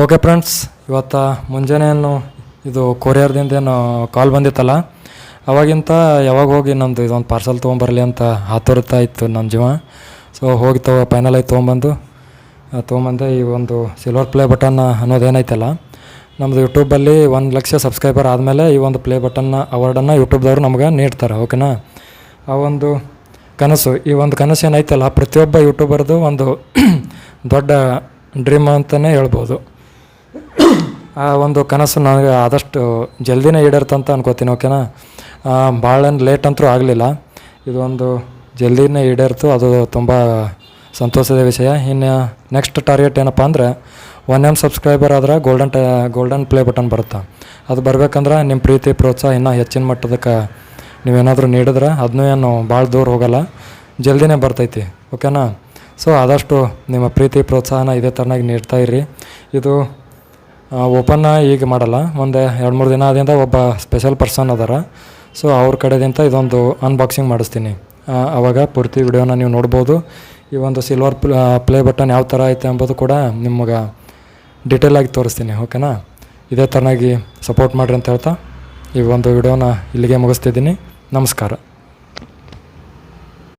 Okay friends, ಇವತ್ತು ಮುಂಜಾನೆಯನ್ನು ಇದು ಕೊರಿಯರ್ದಿಂದ ಏನು ಕಾಲ್ ಬಂದಿತ್ತಲ್ಲ, ಅವಾಗಿಂತ ಯಾವಾಗ ಹೋಗಿ ನಮ್ಮದು ಇದೊಂದು ಪಾರ್ಸಲ್ ತೊಗೊಂಬರಲಿ ಅಂತ ಆತುರ್ತಾ ಇತ್ತು ನನ್ನ ಜೀವ. ಸೊ ಹೋಗಿ ಫೈನಲ್ ಆಗಿ ತೊಗೊಂಬಂದೆ. ಈ ಒಂದು ಸಿಲ್ವರ್ ಪ್ಲೇ ಬಟನ್ ಅನ್ನೋದೇನೈತಲ್ಲ, ನಮ್ಮದು ಯೂಟ್ಯೂಬಲ್ಲಿ 1,00,000 ಸಬ್ಸ್ಕ್ರೈಬರ್ ಆದಮೇಲೆ ಈ ಒಂದು ಪ್ಲೇ ಬಟನ್ನ ಅವಾರ್ಡನ್ನು ಯೂಟ್ಯೂಬ್ದವರು ನಮ್ಗೆ ನೀಡ್ತಾರೆ. ಓಕೆನಾ? ಆ ಒಂದು ಕನಸು, ಈ ಒಂದು ಕನಸು ಏನೈತಲ್ಲ, ಪ್ರತಿಯೊಬ್ಬ ಯೂಟ್ಯೂಬರ್ದು ಒಂದು ದೊಡ್ಡ ಡ್ರೀಮ್ ಅಂತಲೇ ಹೇಳ್ಬೋದು. ಆ ಒಂದು ಕನಸು ನನಗೆ ಆದಷ್ಟು ಜಲ್ದಿನೇ ಈಡೇರ್ತಂತ ಅನ್ಕೋತೀನಿ. ಓಕೆನಾ? ಭಾಳ ಲೇಟ್ ಅಂತೂ ಆಗಲಿಲ್ಲ, ಇದೊಂದು ಜಲ್ದಿನೇ ಈಡೇರ್ತು. ಅದು ತುಂಬ ಸಂತೋಷದ ವಿಷಯ. ಇನ್ನು ನೆಕ್ಸ್ಟ್ ಟಾರ್ಗೆಟ್ ಏನಪ್ಪ ಅಂದರೆ 1M ಸಬ್ಸ್ಕ್ರೈಬರ್ ಆದ್ರೆ ಗೋಲ್ಡನ್ ಪ್ಲೇ ಬಟನ್ ಬರುತ್ತೆ. ಅದು ಬರಬೇಕಂದ್ರೆ ನಿಮ್ಮ ಪ್ರೀತಿ ಪ್ರೋತ್ಸಾಹ ಇನ್ನೂ ಹೆಚ್ಚಿನ ಮಟ್ಟದಕ್ಕೆ ನೀವೇನಾದರೂ ನೀಡಿದ್ರೆ ಅದನ್ನೂ ಏನು ಭಾಳ ದೂರ ಹೋಗಲ್ಲ, ಜಲ್ದಿನೇ ಬರ್ತೈತಿ. ಓಕೆನಾ? ಸೊ ಆದಷ್ಟು ನಿಮ್ಮ ಪ್ರೀತಿ ಪ್ರೋತ್ಸಾಹನ ಇದೇ ಥರನಾಗಿ ನೀಡ್ತಾಯಿರ್ರಿ. ಇದು ಓಪನ್ನ ಈಗ ಮಾಡಲ್ಲ, ಒಂದು 2-3 ದಿನ ಆದಿಂದ ಒಬ್ಬ ಸ್ಪೆಷಲ್ ಪರ್ಸನ್ ಅದಾರ. ಸೊ ಅವ್ರ ಕಡೆದಿಂದ ಇದೊಂದು ಅನ್ಬಾಕ್ಸಿಂಗ್ ಮಾಡಿಸ್ತೀನಿ. ಆವಾಗ ಪೂರ್ತಿ ವಿಡಿಯೋನ ನೀವು ನೋಡ್ಬೋದು. ಈ ಒಂದು ಸಿಲ್ವರ್ ಪ್ಲೇ ಬಟನ್ ಯಾವ ಥರ ಐತೆ ಎಂಬುದು ಕೂಡ ನಿಮಗೆ ಡೀಟೇಲಾಗಿ ತೋರಿಸ್ತೀನಿ. ಓಕೆನಾ? ಇದೇ ಥರನಾಗಿ ಸಪೋರ್ಟ್ ಮಾಡಿರಿ ಅಂತ ಹೇಳ್ತಾ ಈ ಒಂದು ವಿಡಿಯೋನ ಇಲ್ಲಿಗೆ ಮುಗಿಸ್ತಿದ್ದೀನಿ. ನಮಸ್ಕಾರ.